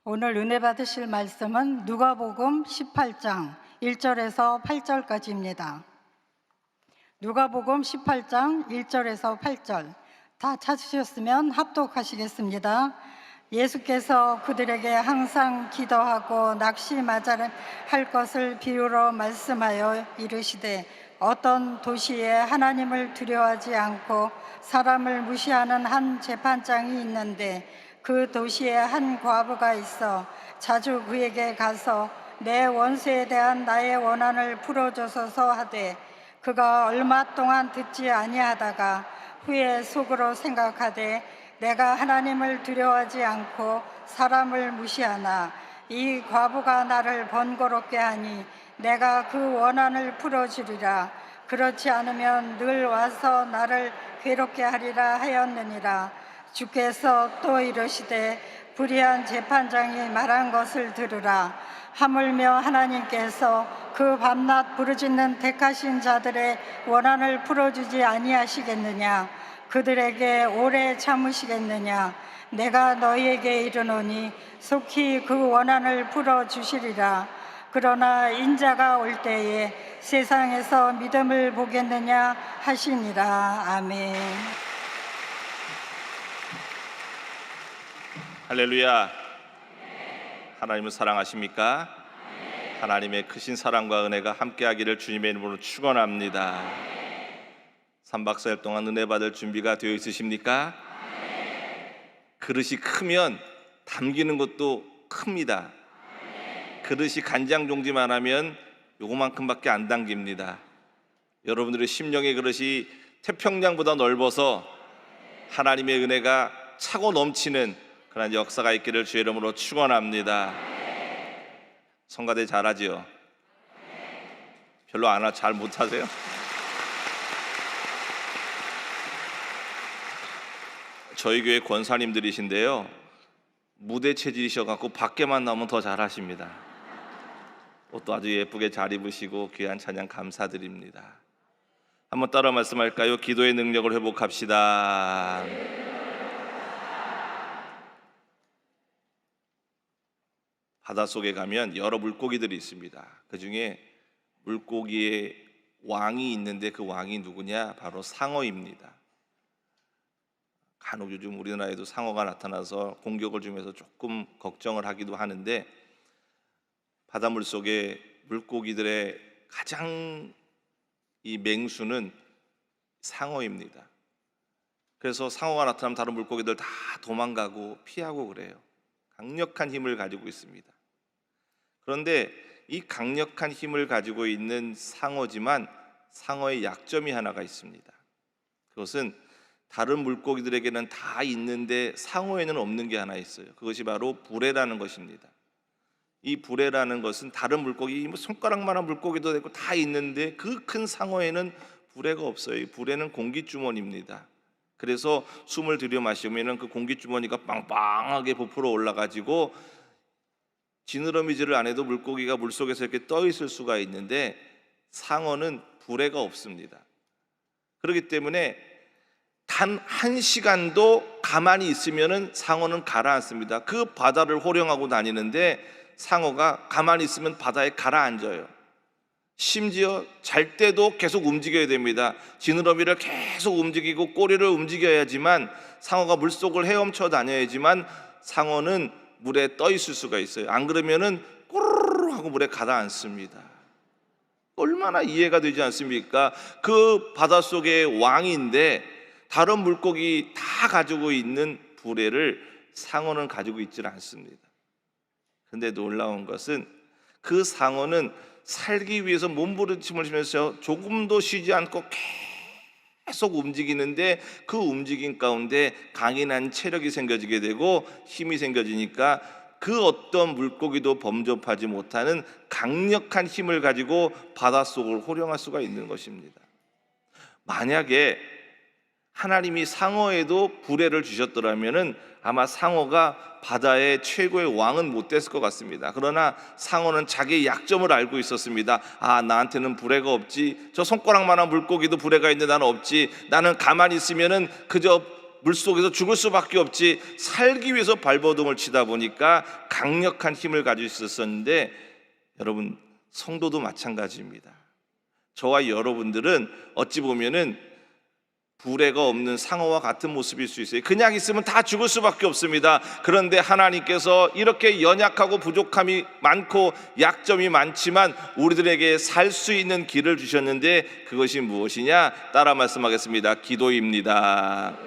오늘 은혜 받으실 말씀은 누가복음 18장 1절에서 8절까지입니다. 누가복음 18장 1절에서 8절 다 찾으셨으면 합독하시겠습니다. 예수께서 그들에게 항상 기도하고 낙심하자 할 것을 비유로 말씀하여 이르시되 어떤 도시에 하나님을 두려워하지 않고 사람을 무시하는 한 재판장이 있는데 그 도시에 한 과부가 있어 자주 그에게 가서 내 원수에 대한 나의 원한을 풀어주소서 하되 그가 얼마 동안 듣지 아니하다가 후에 속으로 생각하되 내가 하나님을 두려워하지 않고 사람을 무시하나 이 과부가 나를 번거롭게 하니 내가 그 원한을 풀어주리라. 그렇지 않으면 늘 와서 나를 괴롭게 하리라 하였느니라. 주께서 또 이르시되 불의한 재판장이 말한 것을 들으라. 하물며 하나님께서 그 밤낮 부르짖는 택하신 자들의 원한을 풀어주지 아니하시겠느냐? 그들에게 오래 참으시겠느냐? 내가 너희에게 이르노니 속히 그 원한을 풀어주시리라. 그러나 인자가 올 때에 세상에서 믿음을 보겠느냐 하시니라. 아멘. 할렐루야. 하나님을 사랑하십니까? 하나님의 크신 사랑과 은혜가 함께하기를 주님의 이름으로 축원합니다. 3박 4일 동안 은혜 받을 준비가 되어 있으십니까? 그릇이 크면 담기는 것도 큽니다. 그릇이 간장종지만 하면 요거만큼밖에 안 담깁니다. 여러분들의 심령의 그릇이 태평양보다 넓어서 하나님의 은혜가 차고 넘치는 그런 역사가 있기를 주의 이름으로 축원합니다. 성가대 잘하지요? 별로 잘 못하세요? 저희 교회 권사님들이신데요, 무대 체질이셔갖고 밖에만 나오면 더 잘하십니다. 옷도 아주 예쁘게 잘 입으시고 귀한 찬양 감사드립니다. 한번 따라 말씀할까요? 기도의 능력을 회복합시다. 바닷속에 가면 여러 물고기들이 있습니다. 그 중에 물고기의 왕이 있는데 그 왕이 누구냐? 바로 상어입니다. 간혹 요즘 우리나라에도 상어가 나타나서 공격을 주면서 조금 걱정을 하기도 하는데, 바닷물 속에 물고기들의 가장 이 맹수는 상어입니다. 그래서 상어가 나타나면 다른 물고기들 다 도망가고 피하고 그래요. 강력한 힘을 가지고 있습니다. 그런데 이 강력한 힘을 가지고 있는 상어지만 상어의 약점이 하나가 있습니다. 그것은 다른 물고기들에게는 다 있는데 상어에는 없는 게 하나 있어요. 그것이 바로 불에라는 것입니다. 이 불에라는 것은 다른 물고기, 손가락만한 물고기도 되고 다 있는데 그 큰 상어에는 불에가 없어요. 이 불에는 공기주머니입니다. 그래서 숨을 들여 마시면 그 공기주머니가 빵빵하게 부풀어 올라가지고 지느러미질을 안 해도 물고기가 물속에서 이렇게 떠 있을 수가 있는데, 상어는 불에가 없습니다. 그렇기 때문에 단 1시간도 가만히 있으면 상어는 가라앉습니다. 그 바다를 호령하고 다니는데 상어가 가만히 있으면 바다에 가라앉아요. 심지어 잘 때도 계속 움직여야 됩니다. 지느러미를 계속 움직이고 꼬리를 움직여야지만, 상어가 물속을 헤엄쳐 다녀야지만 상어는 물에 떠 있을 수가 있어요. 안 그러면은 꼬르르 하고 물에 가라앉습니다. 얼마나 이해가 되지 않습니까? 그 바닷속의 왕인데 다른 물고기 다 가지고 있는 불에를 상어는 가지고 있질 않습니다. 근데 놀라운 것은 그 상어는 살기 위해서 몸부림을 치면서 조금도 쉬지 않고 계속 움직이는데, 그 움직임 가운데 강인한 체력이 생겨지게 되고 힘이 생겨지니까 그 어떤 물고기도 범접하지 못하는 강력한 힘을 가지고 바닷속을 호령할 수가 있는 것입니다. 만약에 하나님이 상어에도 불에를 주셨더라면 아마 상어가 바다의 최고의 왕은 못 됐을 것 같습니다. 그러나 상어는 자기의 약점을 알고 있었습니다. 나한테는 불에가 없지, 저 손가락만한 물고기도 불에가 있는데 나는 없지, 나는 가만히 있으면은 그저 물속에서 죽을 수밖에 없지 살기 위해서 발버둥을 치다 보니까 강력한 힘을 가지고 있었는데, 여러분 성도도 마찬가지입니다. 저와 여러분들은 어찌 보면은 부레가 없는 상어와 같은 모습일 수 있어요. 그냥 있으면 다 죽을 수밖에 없습니다. 그런데 하나님께서 이렇게 연약하고 부족함이 많고 약점이 많지만 우리들에게 살 수 있는 길을 주셨는데, 그것이 무엇이냐? 따라 말씀하겠습니다. 기도입니다.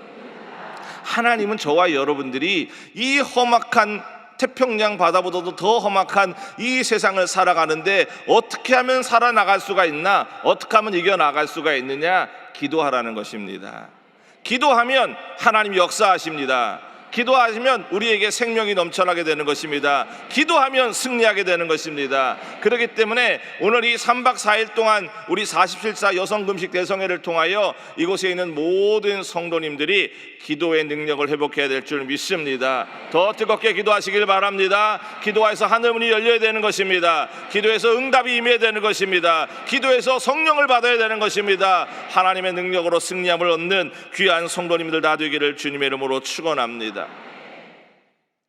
하나님은 저와 여러분들이 이 험악한 태평양 바다보다도 더 험악한 이 세상을 살아가는데 어떻게 하면 살아나갈 수가 있나? 어떻게 하면 이겨나갈 수가 있느냐? 기도하라는 것입니다. 기도하면 하나님 역사하십니다. 기도하시면 우리에게 생명이 넘쳐나게 되는 것입니다. 기도하면 승리하게 되는 것입니다. 그렇기 때문에 오늘 이 3박 4일 동안 우리 47사 여성금식 대성회를 통하여 이곳에 있는 모든 성도님들이 기도의 능력을 회복해야 될 줄 믿습니다. 더 뜨겁게 기도하시길 바랍니다. 기도해서 하늘문이 열려야 되는 것입니다. 기도해서 응답이 임해야 되는 것입니다. 기도해서 성령을 받아야 되는 것입니다. 하나님의 능력으로 승리함을 얻는 귀한 성도님들 다 되기를 주님의 이름으로 축원합니다.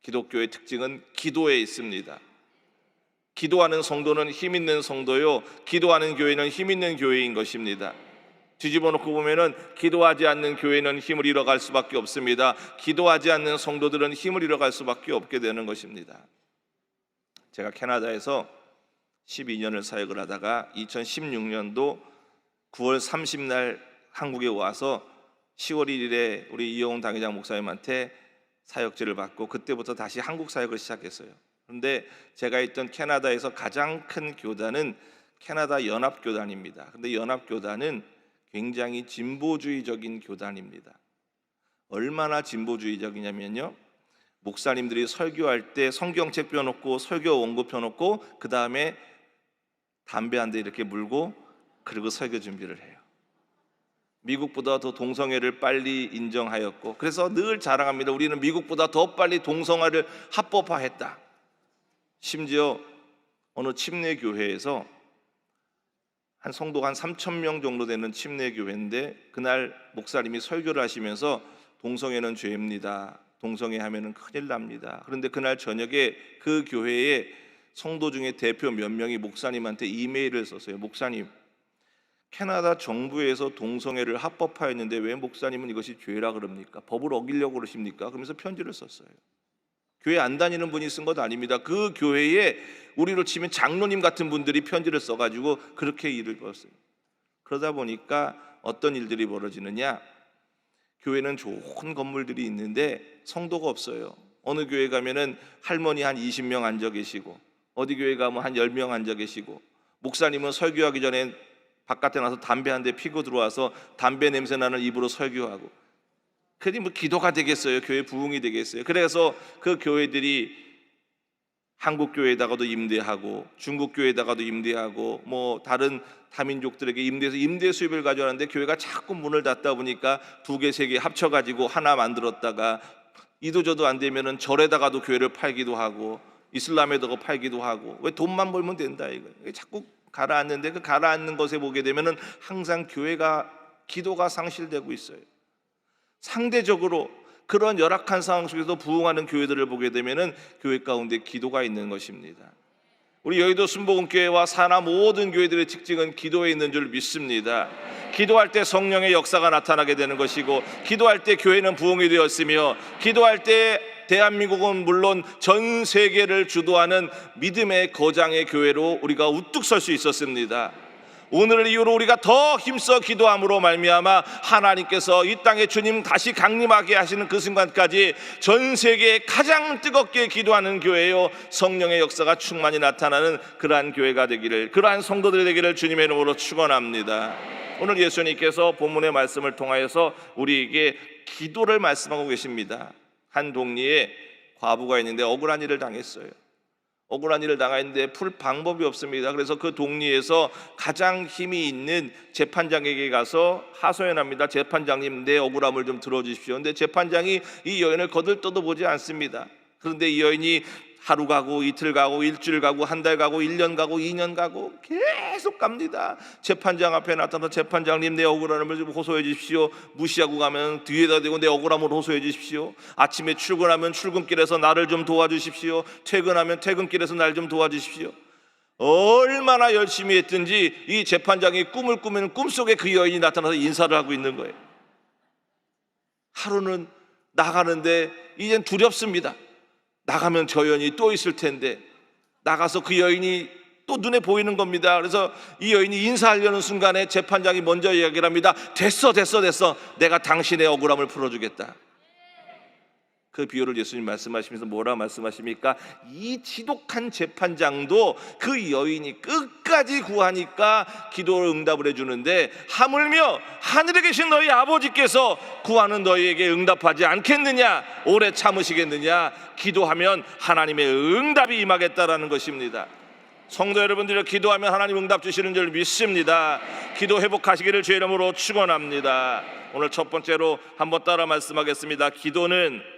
기독교의 특징은 기도에 있습니다. 기도하는 성도는 힘 있는 성도요, 기도하는 교회는 힘 있는 교회인 것입니다. 뒤집어 놓고 보면은 기도하지 않는 교회는 힘을 잃어갈 수밖에 없습니다. 기도하지 않는 성도들은 힘을 잃어갈 수밖에 없게 되는 것입니다. 제가 캐나다에서 12년을 사역을 하다가 2016년도 9월 30날 한국에 와서 10월 1일에 우리 이영훈 당회장 목사님한테 사역제를 받고 그때부터 다시 한국 사역을 시작했어요. 그런데 제가 있던 캐나다에서 가장 큰 교단은 캐나다 연합교단입니다. 그런데 연합교단은 굉장히 진보주의적인 교단입니다. 얼마나 진보주의적이냐면요, 목사님들이 설교할 때 성경책 펴놓고 설교 원고 펴놓고 그 다음에 담배 한 대 이렇게 물고 그리고 설교 준비를 해요. 미국보다 더 동성애를 빨리 인정하였고, 그래서 늘 자랑합니다. 우리는 미국보다 더 빨리 동성애를 합법화했다. 심지어 어느 침례교회에서 한 성도가 한 3,000명 정도 되는 침례교회인데, 그날 목사님이 설교를 하시면서 동성애는 죄입니다. 동성애 하면은 큰일 납니다. 그런데 그날 저녁에 그 교회의 성도 중에 대표 몇 명이 목사님한테 이메일을 썼어요. 목사님, 캐나다 정부에서 동성애를 합법화했는데 왜 목사님은 이것이 죄라 그럽니까? 법을 어기려고 그러십니까? 그러면서 편지를 썼어요. 교회 안 다니는 분이 쓴 것 아닙니다. 그 교회에 우리로 치면 장로님 같은 분들이 편지를 써가지고 그렇게 일을 벌였어요. 그러다 보니까 어떤 일들이 벌어지느냐, 교회는 좋은 건물들이 있는데 성도가 없어요. 어느 교회 가면은 할머니 한 20명 앉아 계시고, 어디 교회 가면 한 10명 앉아 계시고, 목사님은 설교하기 전에 바깥에 나서 담배 한 대 피고 들어와서 담배 냄새 나는 입으로 설교하고, 그니 뭐 기도가 되겠어요? 교회 부흥이 되겠어요? 그래서 그 교회들이 한국 교회에다가도 임대하고 중국 교회에다가도 임대하고 뭐 다른 다민족들에게 임대해서 임대 수입을 가져왔는데, 교회가 자꾸 문을 닫다 보니까 2개, 3개 합쳐가지고 하나 만들었다가 이도저도 안 되면은 절에다가도 교회를 팔기도 하고 이슬람에다가 팔기도 하고, 왜 돈만 벌면 된다 이거. 자꾸 가라앉는데, 그 가라앉는 것에 보게 되면은 항상 교회가 기도가 상실되고 있어요. 상대적으로 그런 열악한 상황 속에서 부흥하는 교회들을 보게 되면은 교회 가운데 기도가 있는 것입니다. 우리 여의도 순복음교회와 산하 모든 교회들의 특징은 기도에 있는 줄 믿습니다. 기도할 때 성령의 역사가 나타나게 되는 것이고, 기도할 때 교회는 부흥이 되었으며, 기도할 때 대한민국은 물론 전 세계를 주도하는 믿음의 거장의 교회로 우리가 우뚝 설 수 있었습니다. 오늘을 이유로 우리가 더 힘써 기도함으로 말미암아 하나님께서 이 땅에 주님 다시 강림하게 하시는 그 순간까지 전 세계에 가장 뜨겁게 기도하는 교회요, 성령의 역사가 충만히 나타나는 그러한 교회가 되기를, 그러한 성도들이 되기를 주님의 이름으로 축원합니다. 오늘 예수님께서 본문의 말씀을 통하여서 우리에게 기도를 말씀하고 계십니다. 한 동리에 과부가 있는데 억울한 일을 당했어요. 억울한 일을 당했는데 풀 방법이 없습니다. 그래서 그 동리에서 가장 힘이 있는 재판장에게 가서 하소연합니다. 재판장님, 내 억울함을 좀 들어주십시오. 근데 재판장이 이 여인을 거들떠도 보지 않습니다. 그런데 이 여인이 하루 가고 이틀 가고 일주일 가고 한 달 가고 1년 가고 2년 가고 계속 갑니다. 재판장 앞에 나타나서 재판장님 내 억울함을 좀 호소해 주십시오. 무시하고 가면 뒤에다 대고 내 억울함을 호소해 주십시오. 아침에 출근하면 출근길에서 나를 좀 도와주십시오. 퇴근하면 퇴근길에서 날 좀 도와주십시오. 얼마나 열심히 했든지 이 재판장이 꿈을 꾸면 꿈속에 그 여인이 나타나서 인사를 하고 있는 거예요. 하루는 나가는데 이젠 두렵습니다. 나가면 저 여인이 또 있을 텐데, 나가서 그 여인이 또 눈에 보이는 겁니다. 그래서 이 여인이 인사하려는 순간에 재판장이 먼저 이야기를 합니다. 됐어 내가 당신의 억울함을 풀어주겠다. 그 비유를 예수님 말씀하시면서 뭐라 말씀하십니까? 이 지독한 재판장도 그 여인이 끝까지 구하니까 기도를 응답을 해주는데, 하물며 하늘에 계신 너희 아버지께서 구하는 너희에게 응답하지 않겠느냐? 오래 참으시겠느냐? 기도하면 하나님의 응답이 임하겠다라는 것입니다. 성도 여러분들이 기도하면 하나님 응답 주시는 줄 믿습니다. 기도 회복하시기를 주의 이름으로 축원합니다. 오늘 첫 번째로 한번 따라 말씀하겠습니다. 기도는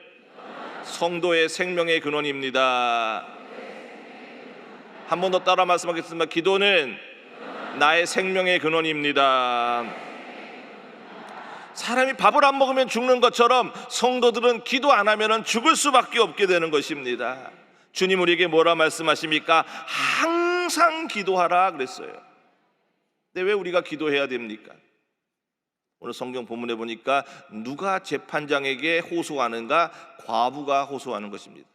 성도의 생명의 근원입니다. 한 번 더 따라 말씀하겠습니다. 기도는 나의 생명의 근원입니다. 사람이 밥을 안 먹으면 죽는 것처럼 성도들은 기도 안 하면 죽을 수밖에 없게 되는 것입니다. 주님 우리에게 뭐라 말씀하십니까? 항상 기도하라 그랬어요. 근데 왜 우리가 기도해야 됩니까? 오늘 성경 본문에 보니까 누가 재판장에게 호소하는가? 과부가 호소하는 것입니다.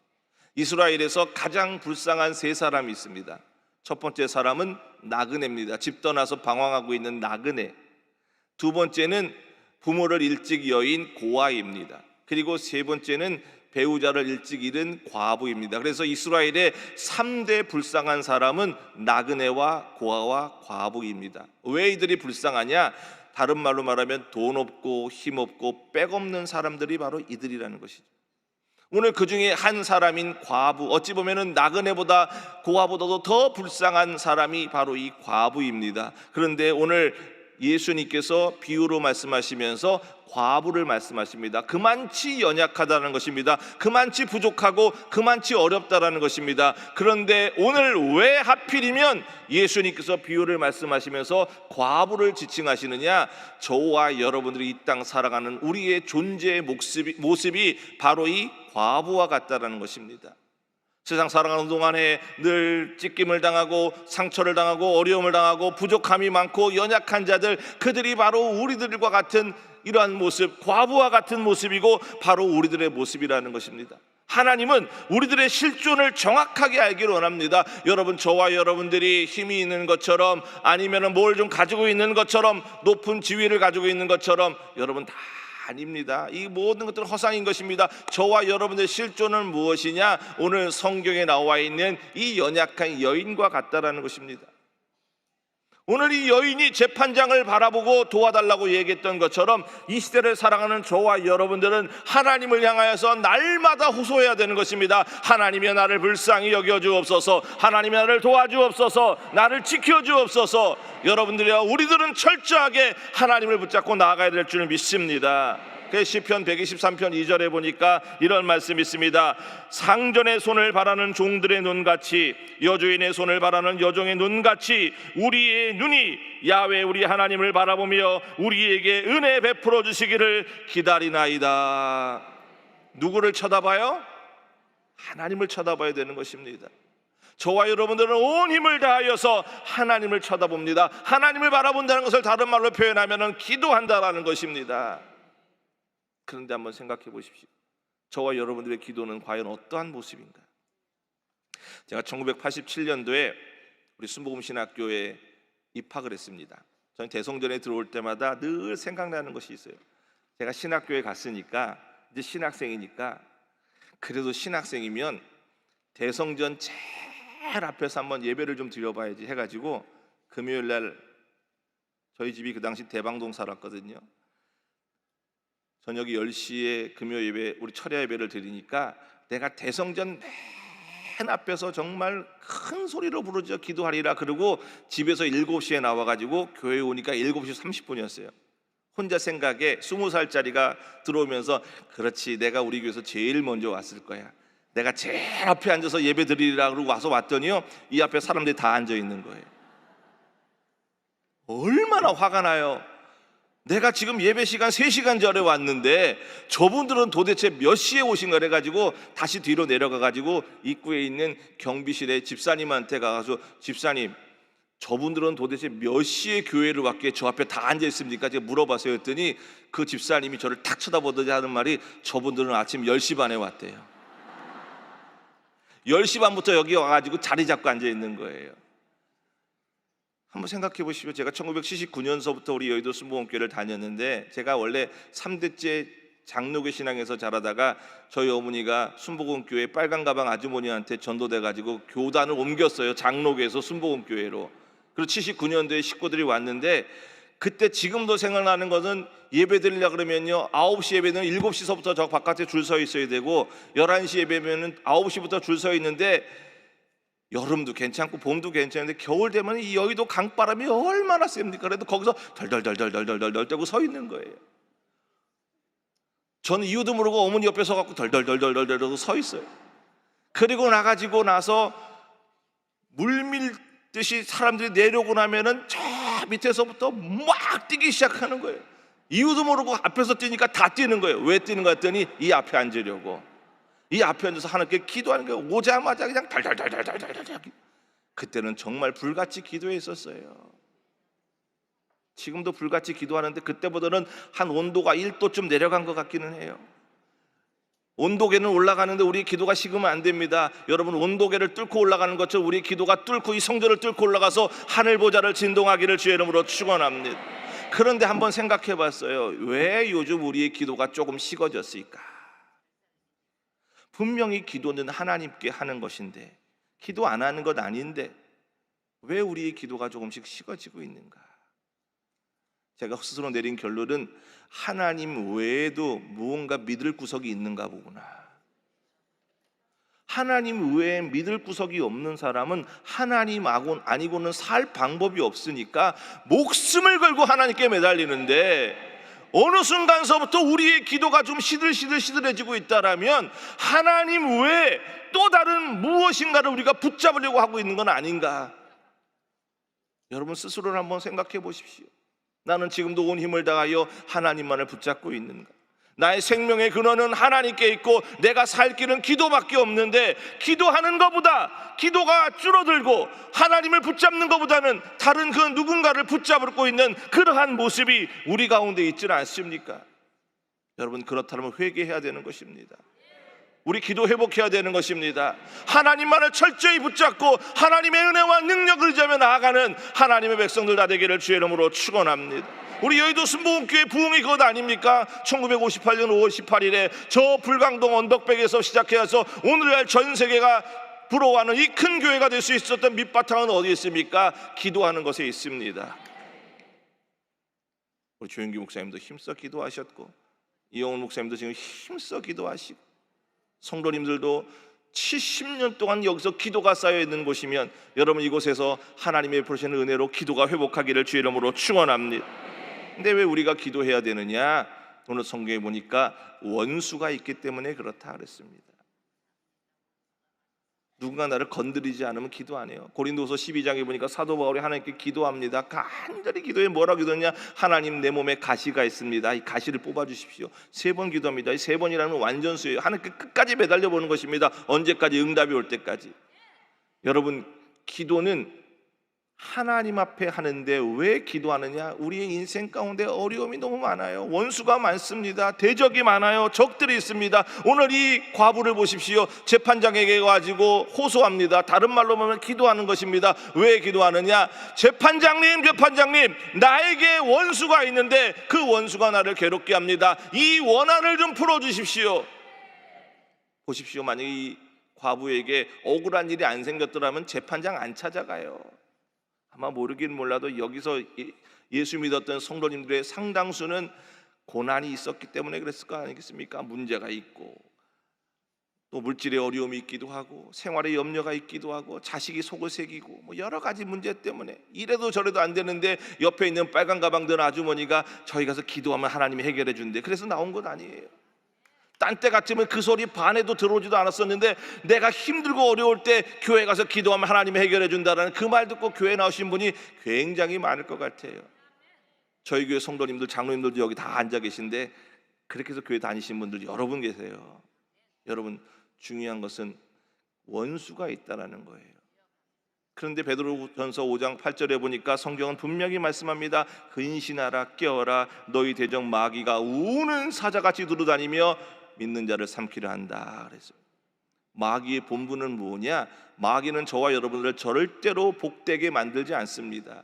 이스라엘에서 가장 불쌍한 세 사람이 있습니다. 첫 번째 사람은 나그네입니다. 집 떠나서 방황하고 있는 나그네. 두 번째는 부모를 일찍 여인 고아입니다. 그리고 세 번째는 배우자를 일찍 잃은 과부입니다. 그래서 이스라엘의 3대 불쌍한 사람은 나그네와 고아와 과부입니다. 왜 이들이 불쌍하냐? 다른 말로 말하면 돈 없고 힘 없고 백 없는 사람들이 바로 이들이라는 것이죠. 오늘 그 중에 한 사람인 과부, 어찌 보면 나그네보다 고아보다도 더 불쌍한 사람이 바로 이 과부입니다. 그런데 오늘 예수님께서 비유로 말씀하시면서 과부를 말씀하십니다. 그만치 연약하다는 것입니다. 그만치 부족하고 그만치 어렵다라는 것입니다. 그런데 오늘 왜 하필이면 예수님께서 비유를 말씀하시면서 과부를 지칭하시느냐? 저와 여러분들이 이 땅 살아가는 우리의 존재의 모습이 바로 이 과부와 같다라는 것입니다. 세상 살아가는 동안에 늘 찢김을 당하고 상처를 당하고 어려움을 당하고 부족함이 많고 연약한 자들, 그들이 바로 우리들과 같은 이러한 모습, 과부와 같은 모습이고 바로 우리들의 모습이라는 것입니다. 하나님은 우리들의 실존을 정확하게 알기를 원합니다. 여러분, 저와 여러분들이 힘이 있는 것처럼 아니면 뭘 좀 가지고 있는 것처럼 높은 지위를 가지고 있는 것처럼 여러분 다 아닙니다. 이 모든 것들은 허상인 것입니다. 저와 여러분의 실존은 무엇이냐? 오늘 성경에 나와 있는 이 연약한 여인과 같다라는 것입니다. 오늘 이 여인이 재판장을 바라보고 도와달라고 얘기했던 것처럼 이 시대를 살아가는 저와 여러분들은 하나님을 향하여서 날마다 호소해야 되는 것입니다. 하나님이 나를 불쌍히 여겨주옵소서, 하나님이 나를 도와주옵소서, 나를 지켜주옵소서. 여러분들이야, 우리들은 철저하게 하나님을 붙잡고 나아가야 될 줄 믿습니다. 시편 123편 2절에 보니까 이런 말씀이 있습니다. 상전의 손을 바라는 종들의 눈같이, 여주인의 손을 바라는 여종의 눈같이 우리의 눈이 야훼 우리 하나님을 바라보며 우리에게 은혜 베풀어 주시기를 기다리나이다. 누구를 쳐다봐요? 하나님을 쳐다봐야 되는 것입니다. 저와 여러분들은 온 힘을 다하여서 하나님을 쳐다봅니다. 하나님을 바라본다는 것을 다른 말로 표현하면 기도한다라는 것입니다. 그런데 한번 생각해 보십시오. 저와 여러분들의 기도는 과연 어떠한 모습인가? 제가 1987년도에 우리 순복음신학교에 입학을 했습니다. 저는 대성전에 들어올 때마다 늘 생각나는 것이 있어요. 제가 신학교에 갔으니까, 이제 신학생이니까, 그래도 신학생이면 대성전 제일 앞에서 한번 예배를 좀 드려봐야지 해가지고 금요일 날, 저희 집이 그 당시 대방동 살았거든요. 저녁이 10시에 금요 예배, 우리 철야 예배를 드리니까 내가 대성전 맨 앞에서 정말 큰 소리로 부르짖어 기도하리라 그러고 집에서 7시에 나와가지고 교회에 오니까 7시 30분이었어요. 혼자 생각에 20살짜리가 들어오면서, 그렇지, 내가 우리 교회에서 제일 먼저 왔을 거야. 내가 제일 앞에 앉아서 예배 드리리라 그러고 와서 왔더니요, 이 앞에 사람들이 다 앉아 있는 거예요. 얼마나 화가 나요. 내가 지금 예배 시간 3시간 전에 왔는데 저분들은 도대체 몇 시에 오신 거래 가지고 다시 뒤로 내려가 가지고 입구에 있는 경비실의 집사님한테 가서, 집사님, 저분들은 도대체 몇 시에 교회를 왔기에 저 앞에 다 앉아 있습니까? 제가 물어봤어요. 했더니 그 집사님이 저를 탁 쳐다보더니 하는 말이, 저분들은 아침 10시 반에 왔대요. 10시 반부터 여기 와가지고 자리 잡고 앉아 있는 거예요. 한번 생각해 보시면, 제가 1979년서부터 우리 여의도 순복음교회를 다녔는데, 제가 원래 3대째 장로교 신앙에서 자라다가 저희 어머니가 순복음교회 빨간 가방 아주머니한테 전도돼 가지고 교단을 옮겼어요. 장로교에서 순복음교회로. 그리고 79년도에 식구들이 왔는데, 그때 지금도 생각나는 것은, 예배 드리려고 그러면요, 9시 예배는 7시서부터 저 바깥에 줄 서 있어야 되고, 11시 예배면은 9시부터 줄 서 있는데, 여름도 괜찮고 봄도 괜찮은데 겨울 되면 이 여의도 강바람이 얼마나 셉니까? 그래도 거기서 덜덜덜덜덜덜덜 떼고 서 있는 거예요. 저는 이유도 모르고 어머니 옆에 서갖고 덜덜덜덜덜 서 있어요. 그리고 나가지고 나서 물밀듯이 사람들이 내려오고 나면은 저 밑에서부터 막 뛰기 시작하는 거예요. 이유도 모르고 앞에서 뛰니까 다 뛰는 거예요. 왜 뛰는 거 했더니 이 앞에 앉으려고. 이 앞에 앉아서 하나님께 기도하는 거예요. 오자마자 그냥 달달달달달달달. 그때는 정말 불같이 기도했었어요. 지금도 불같이 기도하는데 그때보다는 한 온도가 1도쯤 내려간 것 같기는 해요. 온도계는 올라가는데 우리 기도가 식으면 안 됩니다. 여러분, 온도계를 뚫고 올라가는 것처럼 우리 기도가 뚫고 이 성전을 뚫고 올라가서 하늘 보좌를 진동하기를 주의 이름으로 축원합니다. 그런데 한번 생각해 봤어요. 왜 요즘 우리의 기도가 조금 식어졌을까? 분명히 기도는 하나님께 하는 것인데, 기도 안 하는 것 아닌데 왜 우리의 기도가 조금씩 식어지고 있는가? 제가 스스로 내린 결론은, 하나님 외에도 무언가 믿을 구석이 있는가 보구나. 하나님 외에 믿을 구석이 없는 사람은 하나님 아니고는 살 방법이 없으니까 목숨을 걸고 하나님께 매달리는데, 어느 순간서부터 우리의 기도가 좀 시들시들해지고 있다라면 하나님 외에 또 다른 무엇인가를 우리가 붙잡으려고 하고 있는 건 아닌가? 여러분 스스로를 한번 생각해 보십시오. 나는 지금도 온 힘을 다하여 하나님만을 붙잡고 있는가? 나의 생명의 근원은 하나님께 있고 내가 살 길은 기도밖에 없는데, 기도하는 것보다, 기도가 줄어들고 하나님을 붙잡는 것보다는 다른 그 누군가를 붙잡고 있는 그러한 모습이 우리 가운데 있지는 않습니까? 여러분, 그렇다면 회개해야 되는 것입니다. 우리 기도 회복해야 되는 것입니다. 하나님만을 철저히 붙잡고 하나님의 은혜와 능력을 의지하며 나아가는 하나님의 백성들 다 되기를 주의 이름으로 축원합니다. 우리 여의도 순복음교회 부흥이 그것 아닙니까? 1958년 5월 18일에 저 불광동 언덕백에서 시작해서 오늘날 전 세계가 부러워하는 이 큰 교회가 될 수 있었던 밑바탕은 어디에 있습니까? 기도하는 것에 있습니다. 우리 조영기 목사님도 힘써 기도하셨고, 이영훈 목사님도 지금 힘써 기도하시고, 성도님들도 70년 동안 여기서 기도가 쌓여 있는 곳이면, 여러분 이곳에서 하나님의 베푸시는 은혜로 기도가 회복하기를 주의 이름으로 축원합니다. 근데 왜 우리가 기도해야 되느냐? 오늘 성경에 보니까 원수가 있기 때문에 그렇다 그랬습니다. 누군가 나를 건드리지 않으면 기도 안 해요. 고린도서 12장에 보니까 사도 바울이 하나님께 기도합니다. 간절히 기도해. 뭐라고 기도하냐? 하나님, 내 몸에 가시가 있습니다. 이 가시를 뽑아주십시오. 3번 기도합니다. 이 3번이라는 완전수예요. 하나님께 끝까지 매달려 보는 것입니다. 언제까지? 응답이 올 때까지. 여러분, 기도는 하나님 앞에 하는데 왜 기도하느냐? 우리의 인생 가운데 어려움이 너무 많아요. 원수가 많습니다. 대적이 많아요. 적들이 있습니다. 오늘 이 과부를 보십시오. 재판장에게 가지고 호소합니다. 다른 말로 보면 기도하는 것입니다. 왜 기도하느냐? 재판장님, 나에게 원수가 있는데 그 원수가 나를 괴롭게 합니다. 이 원한을 좀 풀어주십시오. 보십시오. 만약에 이 과부에게 억울한 일이 안 생겼더라면 재판장 안 찾아가요. 아마 모르긴 몰라도 여기서 예수 믿었던 성도님들의 상당수는 고난이 있었기 때문에 그랬을 거 아니겠습니까? 문제가 있고, 또 물질의 어려움이 있기도 하고, 생활의 염려가 있기도 하고, 자식이 속을 새기고, 뭐 여러 가지 문제 때문에 이래도 저래도 안 되는데 옆에 있는 빨간 가방 든 아주머니가 저희 가서 기도하면 하나님이 해결해 준대. 그래서 나온 것 아니에요. 딴 때 같으면 그 소리 반에도 들어오지도 않았었는데 내가 힘들고 어려울 때 교회 가서 기도하면 하나님이 해결해 준다라는 그 말 듣고 교회 나오신 분이 굉장히 많을 것 같아요. 저희 교회 성도님들, 장로님들도 여기 다 앉아 계신데 그렇게 해서 교회 다니신 분들 여러분 계세요. 여러분, 중요한 것은 원수가 있다라는 거예요. 그런데 베드로전서 5장 8절에 보니까 성경은 분명히 말씀합니다. 근신하라, 깨어라, 너희 대적 마귀가 우는 사자같이 두루다니며 믿는 자를 삼키려 한다 그랬어요. 마귀의 본분은 뭐냐? 마귀는 저와 여러분들을 절대로 복되게 만들지 않습니다.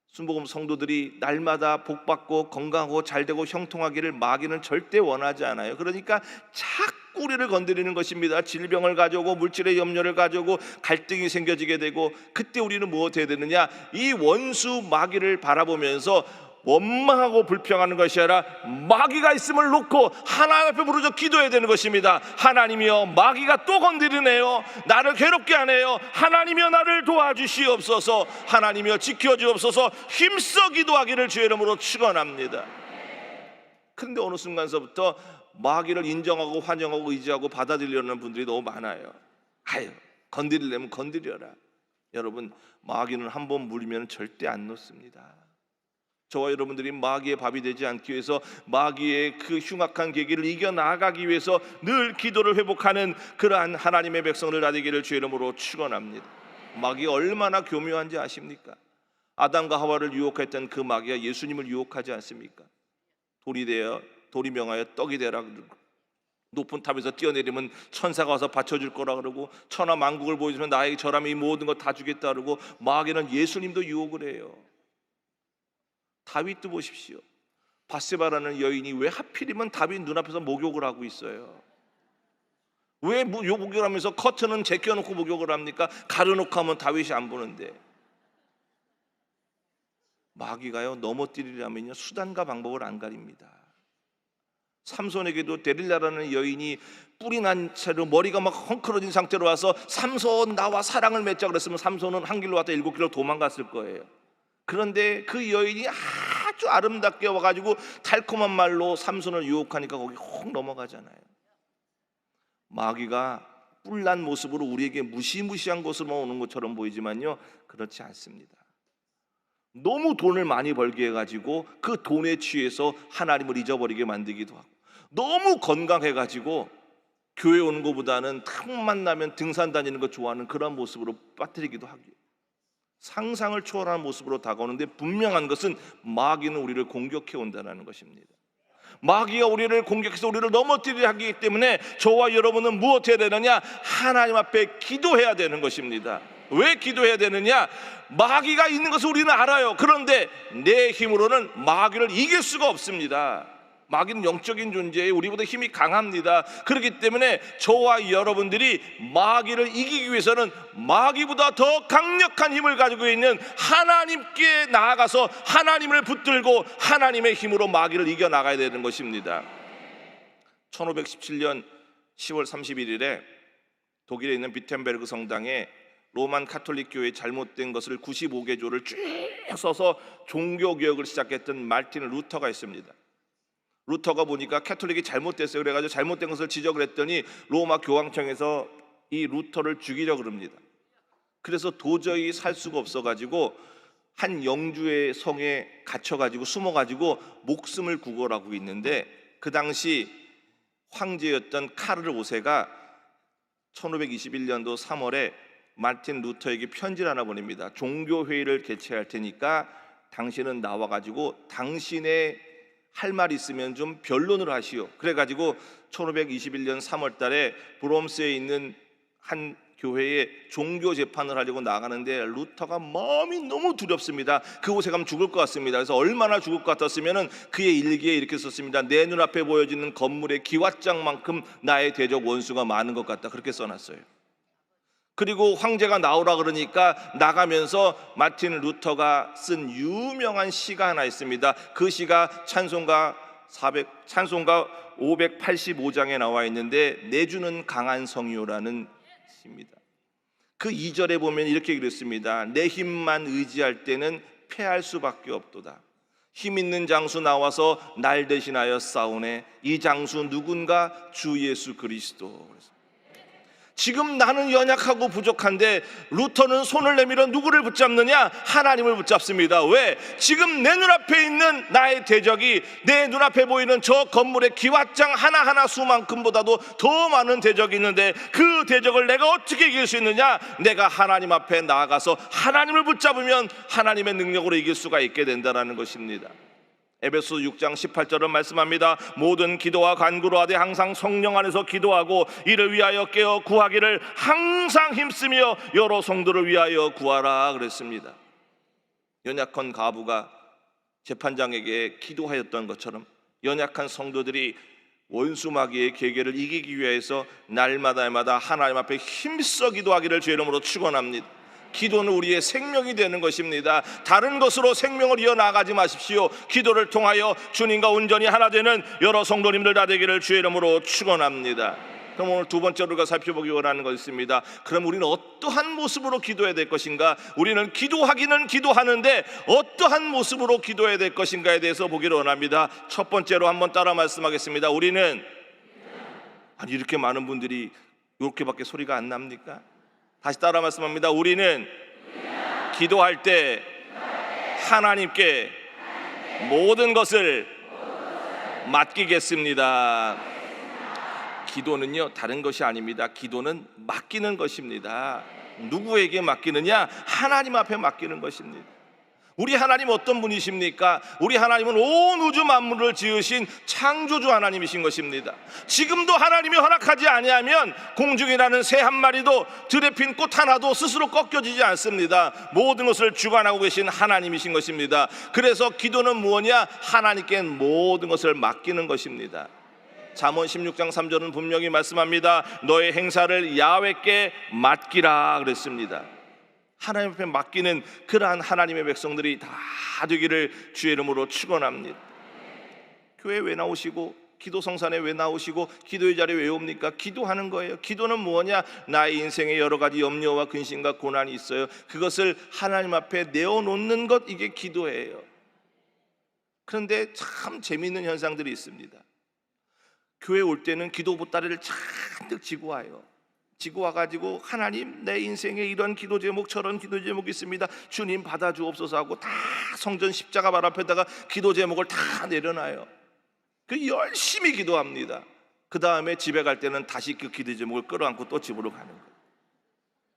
순복음 성도들이 날마다 복받고 건강하고 잘되고 형통하기를 마귀는 절대 원하지 않아요. 그러니까 자꾸 우리를 건드리는 것입니다. 질병을 가져오고 물질의 염려를 가져오고 갈등이 생겨지게 되고, 그때 우리는 무엇 해야 되느냐? 이 원수 마귀를 바라보면서 원망하고 불평하는 것이 아니라 마귀가 있음을 놓고 하나님 앞에 부르짖어 기도해야 되는 것입니다. 하나님이여, 마귀가 또 건드리네요. 나를 괴롭게 하네요. 하나님이여, 나를 도와주시옵소서. 하나님이여, 지켜주옵소서. 힘써 기도하기를 주의 이름으로 축원합니다. 그런데 어느 순간서부터 마귀를 인정하고 환영하고 의지하고 받아들이려는 분들이 너무 많아요. 아유, 건드리려면 건드려라. 여러분, 마귀는 한번 물리면 절대 안 놓습니다. 저와 여러분들이 마귀의 밥이 되지 않기 위해서, 마귀의 그 흉악한 계기를 이겨나가기 위해서 늘 기도를 회복하는 그러한 하나님의 백성들 되기를 주의 이름으로 축원합니다. 마귀가 얼마나 교묘한지 아십니까? 아담과 하와를 유혹했던 그 마귀가 예수님을 유혹하지 않습니까? 돌이 명하여 떡이 되라 그러고, 높은 탑에서 뛰어내리면 천사가 와서 받쳐줄 거라 그러고, 천하 만국을 보여주면 나에게 절하면 이 모든 것 다 주겠다 그러고, 마귀는 예수님도 유혹을 해요. 다윗도 보십시오. 바세바라는 여인이 왜 하필이면 다윗 눈앞에서 목욕을 하고 있어요? 왜 목욕을 하면서 커튼은 제껴놓고 목욕을 합니까? 가려놓고 하면 다윗이 안 보는데. 마귀가요, 넘어뜨리려면요 수단과 방법을 안 가립니다. 삼손에게도 데릴라라는 여인이 뿔이 난 채로 머리가 막 헝클어진 상태로 와서 삼손 나와 사랑을 맺자 그랬으면 삼손은 한 길로 왔다 7길로 도망갔을 거예요. 그런데 그 여인이 아주 아름답게 와가지고 달콤한 말로 삼손을 유혹하니까 거기 혹 넘어가잖아요. 마귀가 뿔난 모습으로 우리에게 무시무시한 것으로만 오는 것처럼 보이지만요, 그렇지 않습니다. 너무 돈을 많이 벌게 해가지고 그 돈에 취해서 하나님을 잊어버리게 만들기도 하고, 너무 건강해가지고 교회 오는 것보다는 틈만 나면 등산 다니는 거 좋아하는 그런 모습으로 빠뜨리기도 하고요. 상상을 초월하는 모습으로 다가오는데, 분명한 것은 마귀는 우리를 공격해 온다는 것입니다. 마귀가 우리를 공격해서 우리를 넘어뜨리려 하기 때문에 저와 여러분은 무엇 해야 되느냐? 하나님 앞에 기도해야 되는 것입니다. 왜 기도해야 되느냐? 마귀가 있는 것을 우리는 알아요. 그런데 내 힘으로는 마귀를 이길 수가 없습니다. 마귀는 영적인 존재예요. 우리보다 힘이 강합니다. 그렇기 때문에 저와 여러분들이 마귀를 이기기 위해서는 마귀보다 더 강력한 힘을 가지고 있는 하나님께 나아가서 하나님을 붙들고 하나님의 힘으로 마귀를 이겨나가야 되는 것입니다. 1517년 10월 31일에 독일에 있는 비텐베르그 성당에 로만 카톨릭 교회의 잘못된 것을 95개조를 쭉 써서 종교개혁을 시작했던 마르틴 루터가 있습니다. 루터가 보니까 카톨릭이 잘못됐어요. 그래가지고 잘못된 것을 지적을 했더니 로마 교황청에서 이 루터를 죽이려고 합니다. 그래서 도저히 살 수가 없어가지고 한 영주의 성에 갇혀가지고 숨어가지고 목숨을 구걸하고 있는데, 그 당시 황제였던 카르 5세가 1521년도 3월에 마르틴 루터에게 편지를 하나 보냅니다. 종교회의를 개최할 테니까 당신은 나와가지고 당신의 할 말 있으면 좀 변론을 하시오. 그래가지고 1521년 3월 달에 브롬스에 있는 한 교회에 종교 재판을 하려고 나가는데 루터가 마음이 너무 두렵습니다. 그곳에 가면 죽을 것 같습니다. 그래서 얼마나 죽을 것 같았으면 그의 일기에 이렇게 썼습니다. 내 눈앞에 보여지는 건물의 기왓장만큼 나의 대적 원수가 많은 것 같다. 그렇게 써놨어요. 그리고 황제가 나오라 그러니까 나가면서 마틴 루터가 쓴 유명한 시가 하나 있습니다. 그 시가 찬송가 585장에 나와 있는데, 내주는 강한 성이요라는 시입니다. 그 2절에 보면 이렇게 그랬습니다. 내 힘만 의지할 때는 패할 수밖에 없도다. 힘 있는 장수 나와서 날 대신하여 싸우네. 이 장수 누군가? 주 예수 그리스도. 지금 나는 연약하고 부족한데 루터는 손을 내밀어 누구를 붙잡느냐? 하나님을 붙잡습니다. 왜? 지금 내 눈앞에 있는 나의 대적이 내 눈앞에 보이는 저 건물의 기왓장 하나하나 수만큼보다도 더 많은 대적이 있는데 그 대적을 내가 어떻게 이길 수 있느냐? 내가 하나님 앞에 나아가서 하나님을 붙잡으면 하나님의 능력으로 이길 수가 있게 된다는 것입니다. 에베소 6장 18절은 말씀합니다. 모든 기도와 간구로 하되 항상 성령 안에서 기도하고 이를 위하여 깨어 구하기를 항상 힘쓰며 여러 성도를 위하여 구하라 그랬습니다. 연약한 과부가 재판장에게 기도하였던 것처럼 연약한 성도들이 원수 마귀의 계계를 이기기 위해서 날마다 하나님 앞에 힘써 기도하기를 주의 이름으로 축원합니다. 기도는 우리의 생명이 되는 것입니다. 다른 것으로 생명을 이어나가지 마십시오. 기도를 통하여 주님과 온전히 하나 되는 여러 성도님들 다 되기를 주의 이름으로 축원합니다. 그럼 오늘 두 번째로 우리가 살펴보기 원하는 것이 있습니다. 그럼 우리는 어떠한 모습으로 기도해야 될 것인가? 우리는 기도하기는 기도하는데 어떠한 모습으로 기도해야 될 것인가에 대해서 보기를 원합니다. 첫 번째로 한번 따라 말씀하겠습니다. 우리는, 아니 이렇게 많은 분들이 이렇게밖에 소리가 안 납니까? 다시 따라 말씀합니다. 우리는 기도할 때 하나님께 모든 것을 맡기겠습니다. 기도는요 다른 것이 아닙니다. 기도는 맡기는 것입니다. 누구에게 맡기느냐? 하나님 앞에 맡기는 것입니다. 우리 하나님 어떤 분이십니까? 우리 하나님은 온 우주 만물을 지으신 창조주 하나님이신 것입니다. 지금도 하나님이 허락하지 아니하면 공중이라는 새 한 마리도 들에 핀 꽃 하나도 스스로 꺾여지지 않습니다. 모든 것을 주관하고 계신 하나님이신 것입니다. 그래서 기도는 무엇이냐? 하나님께 모든 것을 맡기는 것입니다. 잠언 16장 3절은 분명히 말씀합니다. 너의 행사를 야훼께 맡기라 그랬습니다. 하나님 앞에 맡기는 그러한 하나님의 백성들이 다 되기를 주의 이름으로 축원합니다. 교회 왜 나오시고 기도 성산에 왜 나오시고 기도의 자리에 왜 옵니까? 기도하는 거예요. 기도는 무엇이냐? 나의 인생에 여러 가지 염려와 근심과 고난이 있어요. 그것을 하나님 앞에 내어놓는 것, 이게 기도예요. 그런데 참 재미있는 현상들이 있습니다. 교회 올 때는 기도 보따리를 잔뜩 지고 와요. 지고 와가지고 하나님 내 인생에 이런 기도 제목 저런 기도 제목이 있습니다. 주님 받아주옵소서 하고 다 성전 십자가 발 앞에다가 기도 제목을 다 내려놔요. 그 열심히 기도합니다. 그 다음에 집에 갈 때는 다시 그 기도 제목을 끌어안고 또 집으로 가는 거예요.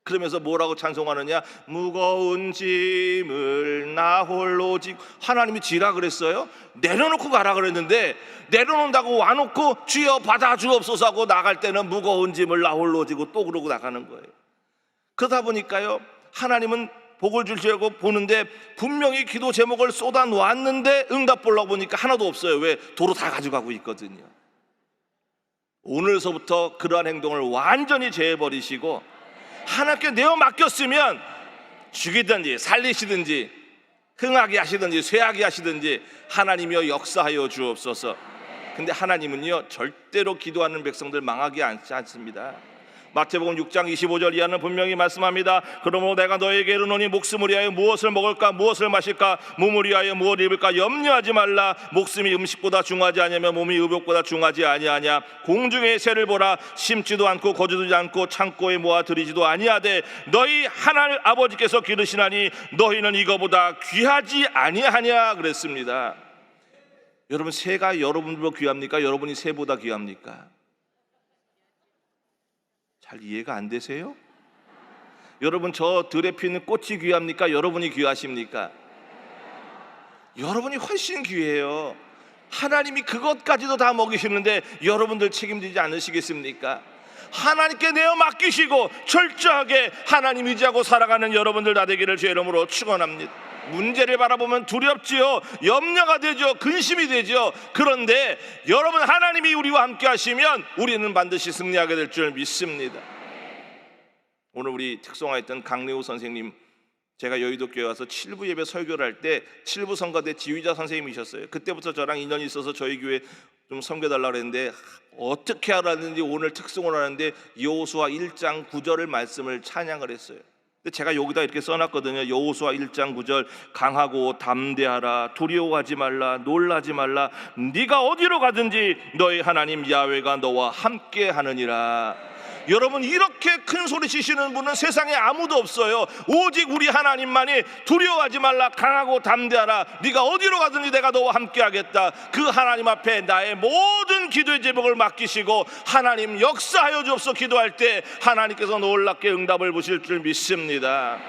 그러면서 뭐라고 찬송하느냐? 무거운 짐을 나 홀로 지고. 하나님이 지라 그랬어요? 내려놓고 가라 그랬는데 내려놓는다고 와놓고 주여 받아주옵소서 하고 나갈 때는 무거운 짐을 나 홀로 지고 또 그러고 나가는 거예요. 그러다 보니까요 하나님은 복을 주려고 보는데 분명히 기도 제목을 쏟아 놓았는데 응답 보려고 보니까 하나도 없어요. 왜? 도로 다 가져가고 있거든요. 오늘서부터 그러한 행동을 완전히 제해버리시고 하나님께 내어 맡겼으면 죽이든지 살리시든지 흥하게 하시든지 쇠하게 하시든지 하나님이여 역사하여 주옵소서. 근데 하나님은요 절대로 기도하는 백성들 망하게 하지 않습니다. 마태복음 6장 25절 이하는 분명히 말씀합니다. 그러므로 내가 너에게 이르노니 목숨을 위하여 무엇을 먹을까 무엇을 마실까 몸을 위하여 무엇을 입을까 염려하지 말라. 목숨이 음식보다 중하지 아니하며 몸이 의복보다 중하지 아니하냐. 공중의 새를 보라. 심지도 않고 거두지 않고 창고에 모아 들이지도 아니하되 너희 하나님 아버지께서 기르시나니 너희는 이거보다 귀하지 아니하냐 그랬습니다. 여러분 새가 여러분보다 귀합니까? 여러분이 새보다 귀합니까? 잘 이해가 안 되세요? 여러분 저 들에 피는 꽃이 귀합니까? 여러분이 귀하십니까? 여러분이 훨씬 귀해요. 하나님이 그것까지도 다 먹이시는데 여러분들 책임지지 않으시겠습니까? 하나님께 내어 맡기시고 철저하게 하나님 의지하고 살아가는 여러분들 다 되기를 주의 이름으로 축원합니다. 문제를 바라보면 두렵지요. 염려가 되죠. 근심이 되죠. 그런데 여러분 하나님이 우리와 함께 하시면 우리는 반드시 승리하게 될 줄 믿습니다. 오늘 우리 특송하였던 강래우 선생님, 제가 여의도 교회 와서 7부 예배 설교를 할 때 7부 성가대 지휘자 선생님이셨어요. 그때부터 저랑 인연이 있어서 저희 교회 좀 섬겨달라고 했는데 어떻게 하라는지 오늘 특송을 하는데 여호수아 1장 9절을 말씀을 찬양을 했어요. 근데 제가 여기다 이렇게 써놨거든요. 여호수아 1장 9절, 강하고 담대하라, 두려워하지 말라, 놀라지 말라, 네가 어디로 가든지 너희 하나님 야훼가 너와 함께 하느니라. 여러분, 이렇게 큰 소리 치시는 분은 세상에 아무도 없어요. 오직 우리 하나님만이 두려워하지 말라, 강하고 담대하라, 네가 어디로 가든지 내가 너와 함께 하겠다. 그 하나님 앞에 나의 모든 기도의 제목을 맡기시고 하나님 역사하여 주옵소서 기도할 때 하나님께서 놀랍게 응답을 보실 줄 믿습니다.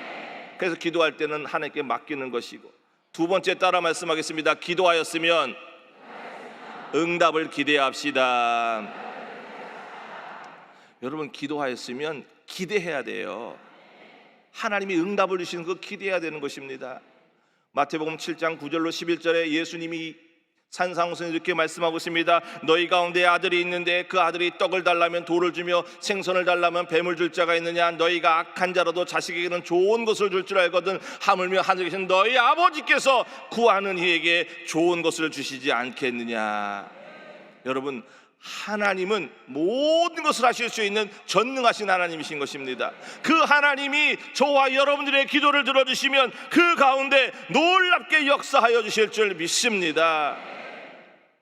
그래서 기도할 때는 하나님께 맡기는 것이고, 두 번째 따라 말씀하겠습니다. 기도하였으면 응답을 기대합시다. 여러분, 기도하였으면 기대해야 돼요. 하나님이 응답을 주시는 거 기대해야 되는 것입니다. 마태복음 7장 9절로 11절에 예수님이 산상수훈에서 이렇게 말씀하고 있습니다. 너희 가운데 아들이 있는데 그 아들이 떡을 달라면 돌을 주며 생선을 달라면 뱀을 줄 자가 있느냐? 너희가 악한 자라도 자식에게는 좋은 것을 줄 줄 알거든 하물며 하늘에 계신 너희 아버지께서 구하는 이에게 좋은 것을 주시지 않겠느냐? 여러분, 하나님은 모든 것을 하실 수 있는 전능하신 하나님이신 것입니다. 그 하나님이 저와 여러분들의 기도를 들어주시면 그 가운데 놀랍게 역사하여 주실 줄 믿습니다.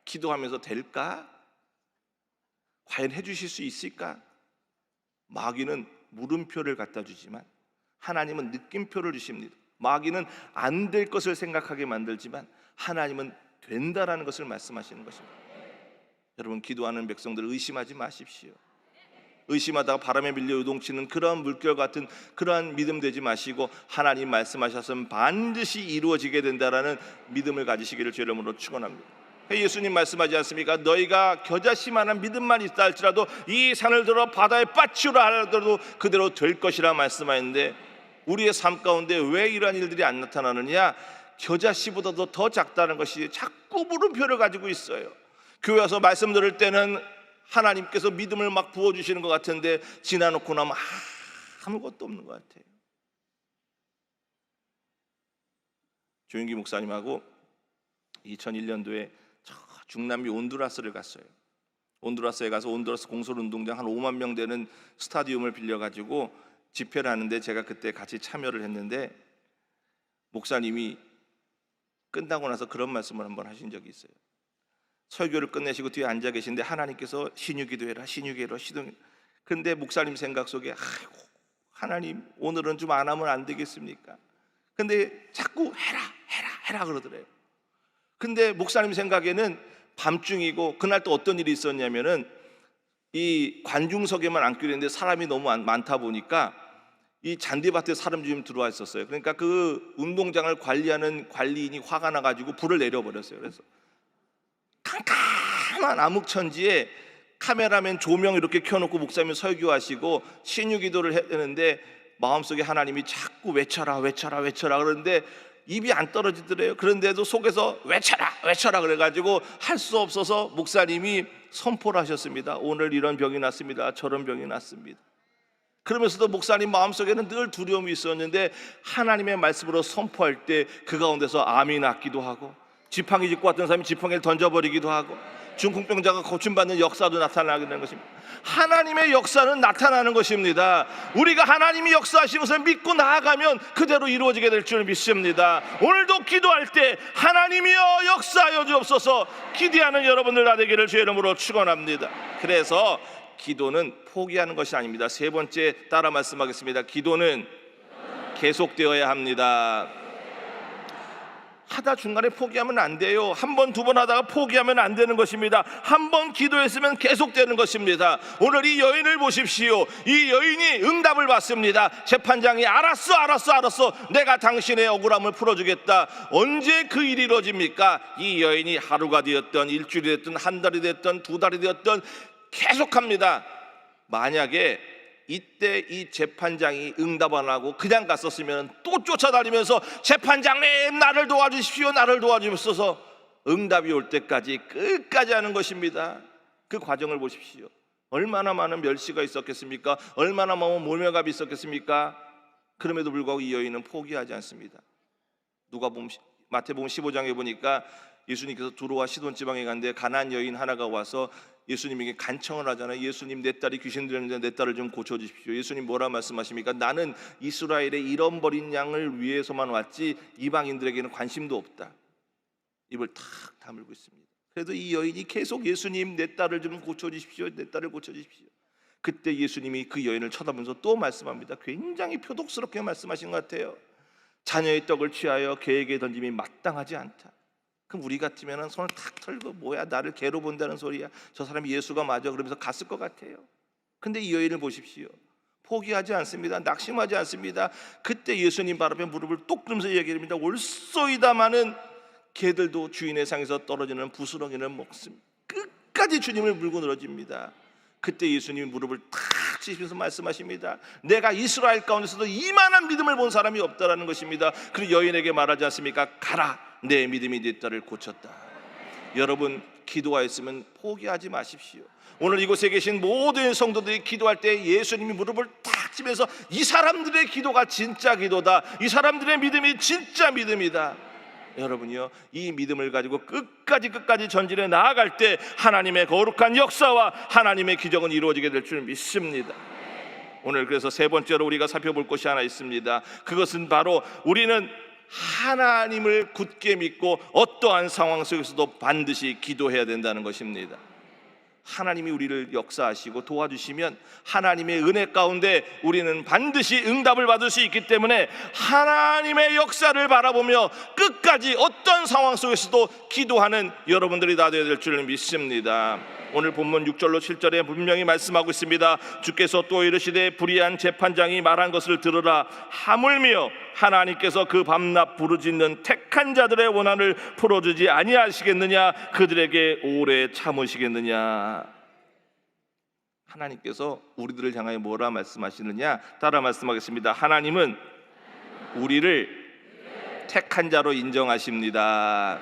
기도하면서 될까? 과연 해주실 수 있을까? 마귀는 물음표를 갖다 주지만 하나님은 느낌표를 주십니다. 마귀는 안 될 것을 생각하게 만들지만 하나님은 된다라는 것을 말씀하시는 것입니다. 여러분, 기도하는 백성들 의심하지 마십시오. 의심하다가 바람에 밀려 요동치는 그러한 물결 같은 그러한 믿음 되지 마시고 하나님 말씀하셨으면 반드시 이루어지게 된다라는 믿음을 가지시기를 주의 이름으로 축원합니다. 예수님 말씀하지 않습니까? 너희가 겨자씨만한 믿음만 있다 할지라도 이 산을 들어 바다에 빠치우라 하더라도 그대로 될 것이라 말씀하였는데, 우리의 삶 가운데 왜 이러한 일들이 안 나타나느냐? 겨자씨보다도 더 작다는 것이 자꾸 물음표를 가지고 있어요. 교회 와서 말씀 들을 때는 하나님께서 믿음을 막 부어주시는 것 같은데 지나놓고 나면 아무것도 없는 것 같아요. 조윤기 목사님하고 2001년도에 저 중남미 온두라스를 갔어요. 온두라스에 가서 온두라스 공설운동장 한 5만 명 되는 스타디움을 빌려가지고 집회를 하는데 제가 그때 같이 참여를 했는데, 목사님이 끝나고 나서 그런 말씀을 한번 하신 적이 있어요. 설교를 끝내시고 뒤에 앉아 계신데 하나님께서 신유기도해라, 신유기도해라, 시동. 근데 목사님 생각 속에 아이고 하나님 오늘은 좀 안 하면 안 되겠습니까? 근데 자꾸 해라 그러더래요. 근데 목사님 생각에는 밤중이고 그날 또 어떤 일이 있었냐면은 이 관중석에만 앉기로 했는데 사람이 너무 많다 보니까 이 잔디밭에 사람들이 좀 들어와 있었어요. 그러니까 그 운동장을 관리하는 관리인이 화가 나가지고 불을 내려버렸어요. 그래서 캄캄한 암흑천지에 카메라맨 조명 이렇게 켜놓고 목사님이 설교하시고 신유기도를 해야 되는데 마음속에 하나님이 자꾸 외쳐라 그러는데 입이 안 떨어지더래요. 그런데도 속에서 외쳐라 그래가지고 할 수 없어서 목사님이 선포를 하셨습니다. 오늘 이런 병이 났습니다. 저런 병이 났습니다. 그러면서도 목사님 마음속에는 늘 두려움이 있었는데 하나님의 말씀으로 선포할 때 그 가운데서 암이 낫기도 하고, 지팡이 짚고 왔던 사람이 지팡이를 던져버리기도 하고, 중풍병자가 고침받는 역사도 나타나게 되는 것입니다. 하나님의 역사는 나타나는 것입니다. 우리가 하나님이 역사하신 것을 믿고 나아가면 그대로 이루어지게 될 줄 믿습니다. 오늘도 기도할 때 하나님이여 역사하여 주옵소서 기대하는 여러분들 다 되기를 주의 이름으로 축원합니다. 그래서 기도는 포기하는 것이 아닙니다. 세 번째 따라 말씀하겠습니다. 기도는 계속되어야 합니다. 하다 중간에 포기하면 안 돼요. 한 번, 두 번 하다가 포기하면 안 되는 것입니다. 한 번 기도했으면 계속되는 것입니다. 오늘 이 여인을 보십시오. 이 여인이 응답을 받습니다. 재판장이 알았어 내가 당신의 억울함을 풀어주겠다. 언제 그 일이 이루어집니까? 이 여인이 하루가 되었던 일주일이 됐든 한 달이 됐든 두 달이 되었든 계속합니다. 만약에 이때 이 재판장이 응답 안 하고 그냥 갔었으면 또 쫓아다니면서 재판장님 나를 도와주십시오, 나를 도와주십시오. 응답이 올 때까지 끝까지 하는 것입니다. 그 과정을 보십시오. 얼마나 많은 멸시가 있었겠습니까? 얼마나 많은 모멸감이 있었겠습니까? 그럼에도 불구하고 이 여인은 포기하지 않습니다. 마태복음 15장에 보니까 예수님께서 두로와 시돈 지방에 갔는데 가나안 여인 하나가 와서 예수님에게 간청을 하잖아요. 예수님, 내 딸이 귀신 들렸는데 내 딸을 좀 고쳐주십시오. 예수님 뭐라 말씀하십니까? 나는 이스라엘의 잃어버린 양을 위해서만 왔지 이방인들에게는 관심도 없다. 입을 탁 다물고 있습니다. 그래도 이 여인이 계속 예수님, 내 딸을 좀 고쳐주십시오, 내 딸을 고쳐주십시오. 그때 예수님이 그 여인을 쳐다보면서 또 말씀합니다. 굉장히 표독스럽게 말씀하신 것 같아요. 자녀의 떡을 취하여 개에게 던짐이 마땅하지 않다. 그럼 우리 같으면 손을 탁 털고 뭐야, 나를 개로 본다는 소리야, 저 사람이 예수가 맞아, 그러면서 갔을 것 같아요. 근데 이 여인을 보십시오. 포기하지 않습니다. 낙심하지 않습니다. 그때 예수님 발 앞에 무릎을 똑 꿇으면서 얘기합니다. 옳소이다마는 개들도 주인의 상에서 떨어지는 부스러기는 먹습니다. 끝까지 주님을 물고 늘어집니다. 그때 예수님이 무릎을 탁 치시면서 말씀하십니다. 내가 이스라엘 가운데서도 이만한 믿음을 본 사람이 없다라는 것입니다. 그리고 여인에게 말하지 않습니까? 가라, 내 믿음이 네 딸을 고쳤다. 여러분, 기도하였으면 포기하지 마십시오. 오늘 이곳에 계신 모든 성도들이 기도할 때 예수님이 무릎을 탁 치면서 이 사람들의 기도가 진짜 기도다, 이 사람들의 믿음이 진짜 믿음이다. 여러분이요, 이 믿음을 가지고 끝까지 전진해 나아갈 때 하나님의 거룩한 역사와 하나님의 기적은 이루어지게 될 줄 믿습니다. 오늘 그래서 세 번째로 우리가 살펴볼 것이 하나 있습니다. 그것은 바로 우리는 하나님을 굳게 믿고 어떠한 상황 속에서도 반드시 기도해야 된다는 것입니다. 하나님이 우리를 역사하시고 도와주시면 하나님의 은혜 가운데 우리는 반드시 응답을 받을 수 있기 때문에 하나님의 역사를 바라보며 끝까지 어떤 상황 속에서도 기도하는 여러분들이 다 되어야 될 줄 믿습니다. 오늘 본문 6절로 7절에 분명히 말씀하고 있습니다. 주께서 또 이르시되 불의한 재판장이 말한 것을 들으라. 하물며 하나님께서 그 밤낮 부르짖는 택한 자들의 원한을 풀어주지 아니하시겠느냐? 그들에게 오래 참으시겠느냐? 하나님께서 우리들을 향하여 뭐라 말씀하시느냐? 따라 말씀하겠습니다. 하나님은 우리를 택한 자로 인정하십니다.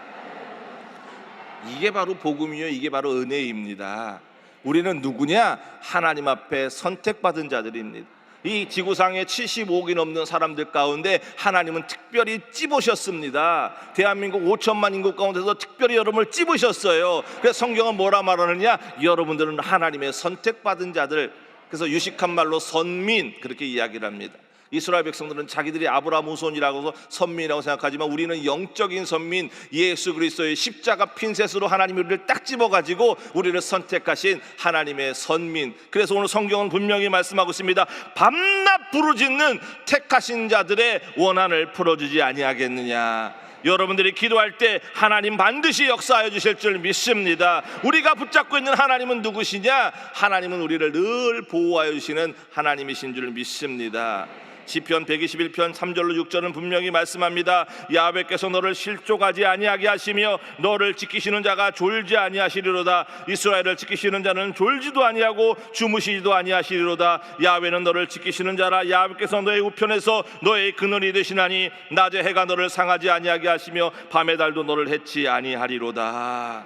이게 바로 복음이요, 이게 바로 은혜입니다. 우리는 누구냐? 하나님 앞에 선택받은 자들입니다. 이 지구상에 75억이 넘는 사람들 가운데 하나님은 특별히 찝으셨습니다. 대한민국 5천만 인구 가운데서 특별히 여러분을 찝으셨어요. 그래서 성경은 뭐라 말하느냐? 여러분들은 하나님의 선택받은 자들, 그래서 유식한 말로 선민, 그렇게 이야기를 합니다. 이스라엘 백성들은 자기들이 아브라함 후손이라고 해서 선민이라고 생각하지만 우리는 영적인 선민, 예수 그리스도의 십자가 핀셋으로 하나님이 우리를 딱 집어가지고 우리를 선택하신 하나님의 선민. 그래서 오늘 성경은 분명히 말씀하고 있습니다. 밤낮 부르짖는 택하신 자들의 원한을 풀어주지 아니하겠느냐? 여러분들이 기도할 때 하나님 반드시 역사하여 주실 줄 믿습니다. 우리가 붙잡고 있는 하나님은 누구시냐? 하나님은 우리를 늘 보호하여 주시는 하나님이신 줄 믿습니다. 시편 121편 3절로 6절은 분명히 말씀합니다. 야훼께서 너를 실족하지 아니하게 하시며 너를 지키시는 자가 졸지 아니하시리로다. 이스라엘을 지키시는 자는 졸지도 아니하고 주무시지도 아니하시리로다. 야훼는 너를 지키시는 자라. 야훼께서 너의 우편에서 너의 그늘이 되시나니 낮에 해가 너를 상하지 아니하게 하시며 밤의 달도 너를 해치 아니하리로다.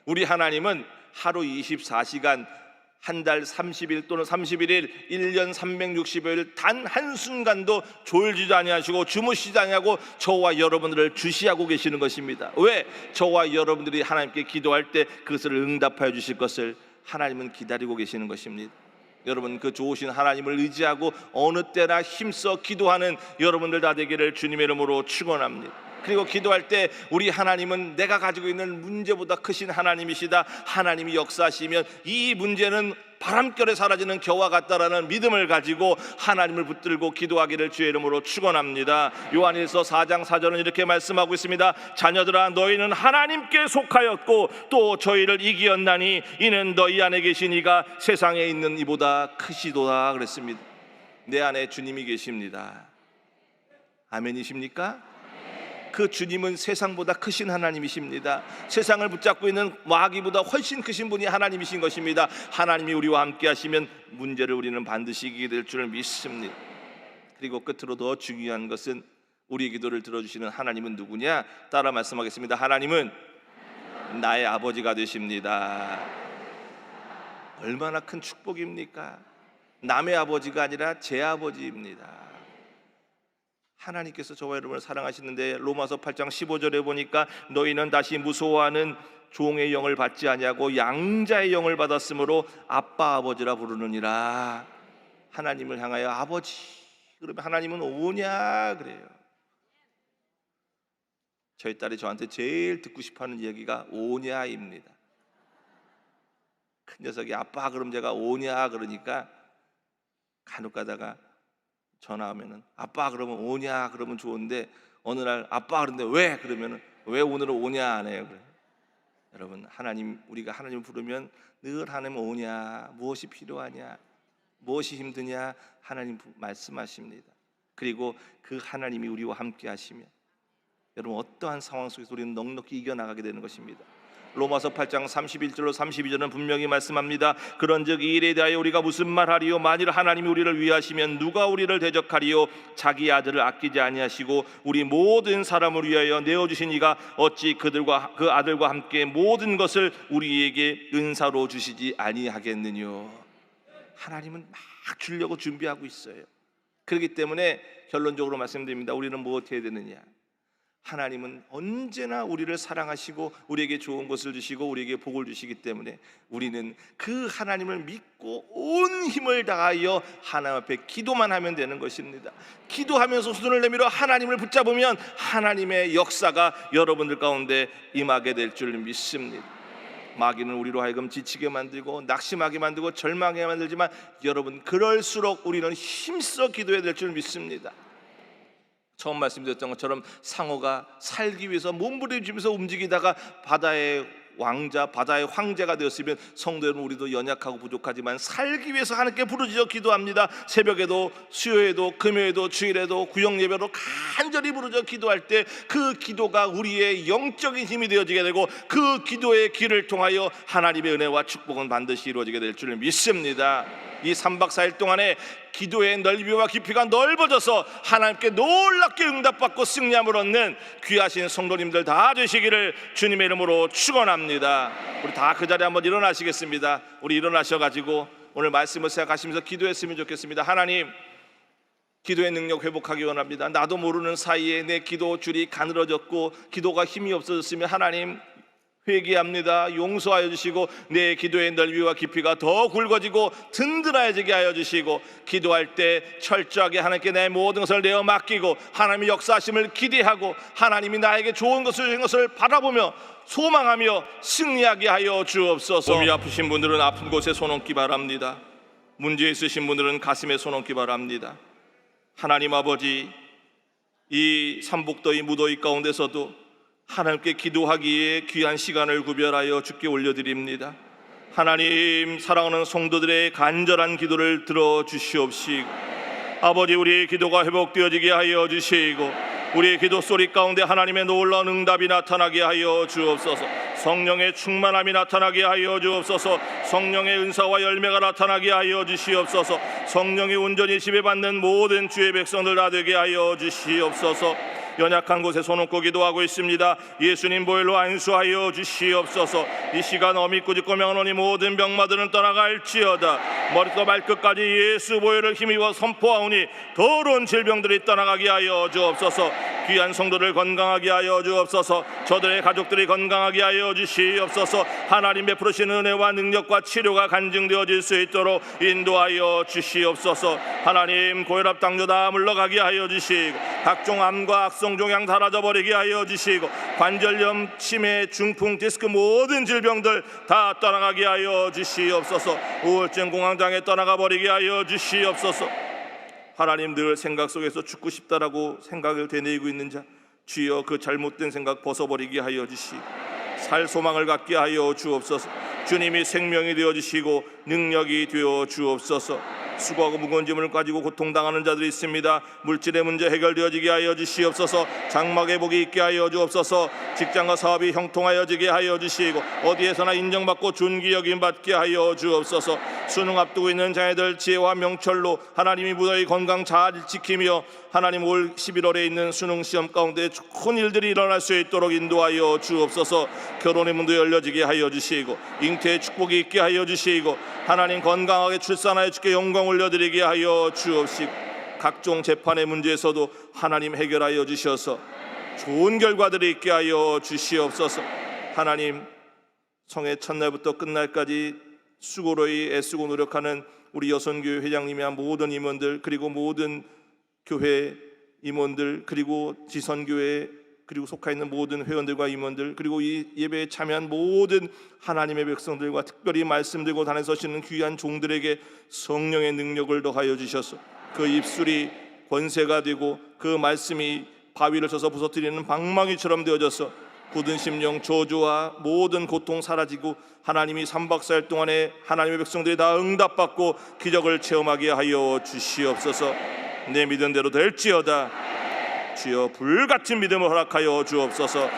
우리 하나님은 하루 24시간, 한 달 30일 또는 31일, 1년 365일 단 한순간도 졸지도 아니하시고 주무시지 아니하고 저와 여러분들을 주시하고 계시는 것입니다. 왜? 저와 여러분들이 하나님께 기도할 때 그것을 응답하여 주실 것을 하나님은 기다리고 계시는 것입니다. 여러분, 그 좋으신 하나님을 의지하고 어느 때나 힘써 기도하는 여러분들 다 되기를 주님의 이름으로 축원합니다. 그리고 기도할 때 우리 하나님은 내가 가지고 있는 문제보다 크신 하나님이시다. 하나님이 역사하시면 이 문제는 바람결에 사라지는 겨와 같다라는 믿음을 가지고 하나님을 붙들고 기도하기를 주의 이름으로 축원합니다. 요한일서 4장 4절은 이렇게 말씀하고 있습니다. 자녀들아, 너희는 하나님께 속하였고 또 저희를 이기었나니 이는 너희 안에 계신 이가 세상에 있는 이보다 크시도다 그랬습니다. 내 안에 주님이 계십니다. 아멘이십니까? 그 주님은 세상보다 크신 하나님이십니다. 세상을 붙잡고 있는 마귀보다 훨씬 크신 분이 하나님이신 것입니다. 하나님이 우리와 함께 하시면 문제를 우리는 반드시 이기게 될 줄 믿습니다. 그리고 끝으로 더 중요한 것은 우리 기도를 들어주시는 하나님은 누구냐? 따라 말씀하겠습니다. 하나님은 나의 아버지가 되십니다. 얼마나 큰 축복입니까? 남의 아버지가 아니라 제 아버지입니다. 하나님께서 저와 여러분을 사랑하시는데 로마서 8장 15절에 보니까 너희는 다시 무서워하는 종의 영을 받지 아니하고 양자의 영을 받았으므로 아빠 아버지라 부르느니라. 하나님을 향하여 아버지 그러면 하나님은 오냐 그래요. 저희 딸이 저한테 제일 듣고 싶어하는 이야기가 오냐입니다. 큰 녀석이 아빠 그럼 제가 오냐 그러니까 간혹 가다가 전화 오면은 아빠 그러면 오냐 그러면 좋은데 어느 날 아빠 그런데 왜 그러면은 왜 오늘은 오냐 안 해요. 그래. 여러분 하나님 우리가 하나님 부르면 늘 하나님 오냐 무엇이 필요하냐 무엇이 힘드냐 하나님 말씀하십니다. 그리고 그 하나님이 우리와 함께 하시면 여러분 어떠한 상황 속에서 우리는 넉넉히 이겨나가게 되는 것입니다. 로마서 8장 31절로 32절은 분명히 말씀합니다. 그런즉 이 일에 대하여 우리가 무슨 말하리요? 만일 하나님이 우리를 위하시면 누가 우리를 대적하리요? 자기 아들을 아끼지 아니하시고 우리 모든 사람을 위하여 내어주신 이가 어찌 그들과 그 아들과 함께 모든 것을 우리에게 은사로 주시지 아니하겠느뇨? 하나님은 막 주려고 준비하고 있어요. 그렇기 때문에 결론적으로 말씀드립니다. 우리는 무엇 해야 되느냐? 하나님은 언제나 우리를 사랑하시고 우리에게 좋은 것을 주시고 우리에게 복을 주시기 때문에 우리는 그 하나님을 믿고 온 힘을 다하여 하나님 앞에 기도만 하면 되는 것입니다. 기도하면서 손을 내밀어 하나님을 붙잡으면 하나님의 역사가 여러분들 가운데 임하게 될 줄 믿습니다. 마귀는 우리로 하여금 지치게 만들고 낙심하게 만들고 절망하게 만들지만 여러분 그럴수록 우리는 힘써 기도해야 될 줄 믿습니다. 처음 말씀드렸던 것처럼 상어가 살기 위해서 몸부림치면서 움직이다가 바다의 왕자, 바다의 황제가 되었으면 성도 여러분 우리도 연약하고 부족하지만 살기 위해서 하나님께 부르짖어 기도합니다. 새벽에도 수요에도 금요에도 주일에도 구역예배로 간절히 부르짖어 기도할 때 그 기도가 우리의 영적인 힘이 되어지게 되고 그 기도의 길을 통하여 하나님의 은혜와 축복은 반드시 이루어지게 될 줄 믿습니다. 이 3박 4일 동안에 기도의 넓이와 깊이가 넓어져서 하나님께 놀랍게 응답받고 승리함을 얻는 귀하신 성도님들 다 되시기를 주님의 이름으로 축원합니다. 우리 다 그 자리에 한번 일어나시겠습니다. 우리 일어나셔가지고 오늘 말씀을 생각하시면서 기도했으면 좋겠습니다. 하나님 기도의 능력 회복하기 원합니다. 나도 모르는 사이에 내 기도 줄이 가늘어졌고 기도가 힘이 없어졌으면 하나님 회개합니다. 용서하여 주시고 내 기도의 넓이와 깊이가 더 굵어지고 든든해지게 하여 주시고 기도할 때 철저하게 하나님께 내 모든 것을 내어 맡기고 하나님의 역사하심을 기대하고 하나님이 나에게 좋은 것을 주신 것을 바라보며 소망하며 승리하게 하여 주옵소서. 몸이 아프신 분들은 아픈 곳에 손 얹기 바랍니다. 문제 있으신 분들은 가슴에 손 얹기 바랍니다. 하나님 아버지 이 삼복더위 무더위 가운데서도 하나님께 기도하기에 귀한 시간을 구별하여 주께 올려드립니다. 하나님 사랑하는 성도들의 간절한 기도를 들어주시옵시고 아버지 우리의 기도가 회복되어지게 하여 주시고 우리의 기도 소리 가운데 하나님의 놀라운 응답이 나타나게 하여 주옵소서. 성령의 충만함이 나타나게 하여 주옵소서. 성령의 은사와 열매가 나타나게 하여 주시옵소서. 성령의 온전히 지배받는 모든 주의 백성들 다 되게 하여 주시옵소서. 연약한 곳에 손 얹고 기도하고 있습니다. 예수님 보혈로 안수하여 주시옵소서. 이 시간 어미 꾸짖고 명하노니 모든 병마들은 떠나갈지어다. 머리부터 발끝까지 예수 보혈을 힘입어 선포하오니 더러운 질병들이 떠나가게 하여 주옵소서. 귀한 성도를 건강하게 하여 주옵소서. 저들의 가족들이 건강하게 하여 주시옵소서. 하나님 베푸시는 은혜와 능력과 치료가 간증되어질 수 있도록 인도하여 주시옵소서. 하나님 고혈압 당뇨 다 물러가게 하여 주시고 각종 암과 악성 종양 사라져 버리게 하여 주시고 관절염, 치매, 중풍, 디스크 모든 질병들 다 떠나가게 하여 주시옵소서. 우울증, 공황장애 떠나가 버리게 하여 주시옵소서. 하나님 늘 생각 속에서 죽고 싶다라고 생각을 되뇌이고 있는 자 주여 그 잘못된 생각 벗어버리게 하여 주시고 살 소망을 갖게 하여 주옵소서. 주님이 생명이 되어 주시고 능력이 되어 주옵소서. 수고하고 무거운 짐을 가지고 고통당하는 자들이 있습니다. 물질의 문제 해결되어지게 하여 주시옵소서. 장막의 복이 있게 하여 주옵소서. 직장과 사업이 형통하여지게 하여 주시고 어디에서나 인정받고 존귀 여김 받게 하여 주옵소서. 수능 앞두고 있는 자녀들 지혜와 명철로 하나님이 무더위 건강 잘 지키며 하나님 올 11월에 있는 수능 시험 가운데 좋은 일들이 일어날 수 있도록 인도하여 주옵소서. 결혼의 문도 열려지게 하여 주시고 잉태의 축복이 있게 하여 주시고 하나님 건강하게 출산하여 주께 영광 올려드리게 하여 주옵시고 각종 재판의 문제에서도 하나님 해결하여 주셔서 좋은 결과들이 있게 하여 주시옵소서. 하나님, 성회 첫날부터 끝날까지 수고로이 애쓰고 노력하는 우리 여선교회 회장님이야 모든 임원들, 그리고 모든 교회 임원들, 그리고 지선교회, 그리고 속해 있는 모든 회원들과 임원들, 그리고 이 예배에 참여한 모든 하나님의 백성들과 특별히 말씀 들고 단에 서시는 귀한 종들에게 성령의 능력을 더하여 주셔서 그 입술이 권세가 되고 그 말씀이 바위를 쳐서 부서뜨리는 방망이처럼 되어져서 굳은 심령 저주와 모든 고통 사라지고 하나님이 3박 4일 동안에 하나님의 백성들이 다 응답받고 기적을 체험하게 하여 주시옵소서. 내 믿은 대로 될지어다. 주여 불같은 믿음을 허락하여 주옵소서.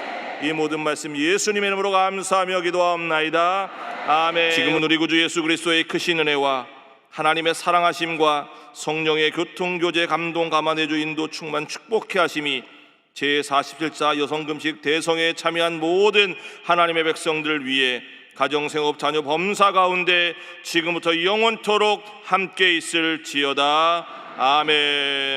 이 모든 말씀 예수님의 이름으로 감사하며 기도하옵나이다. 아멘. 지금은 우리 구주 예수 그리스도의 크신 은혜와 하나님의 사랑하심과 성령의 교통교제 감동 감화내주 인도 충만 축복케 하심이 제47차 여성금식 대성에 참여한 모든 하나님의 백성들 위해 가정생업 자녀 범사 가운데 지금부터 영원토록 함께 있을지어다. 아멘.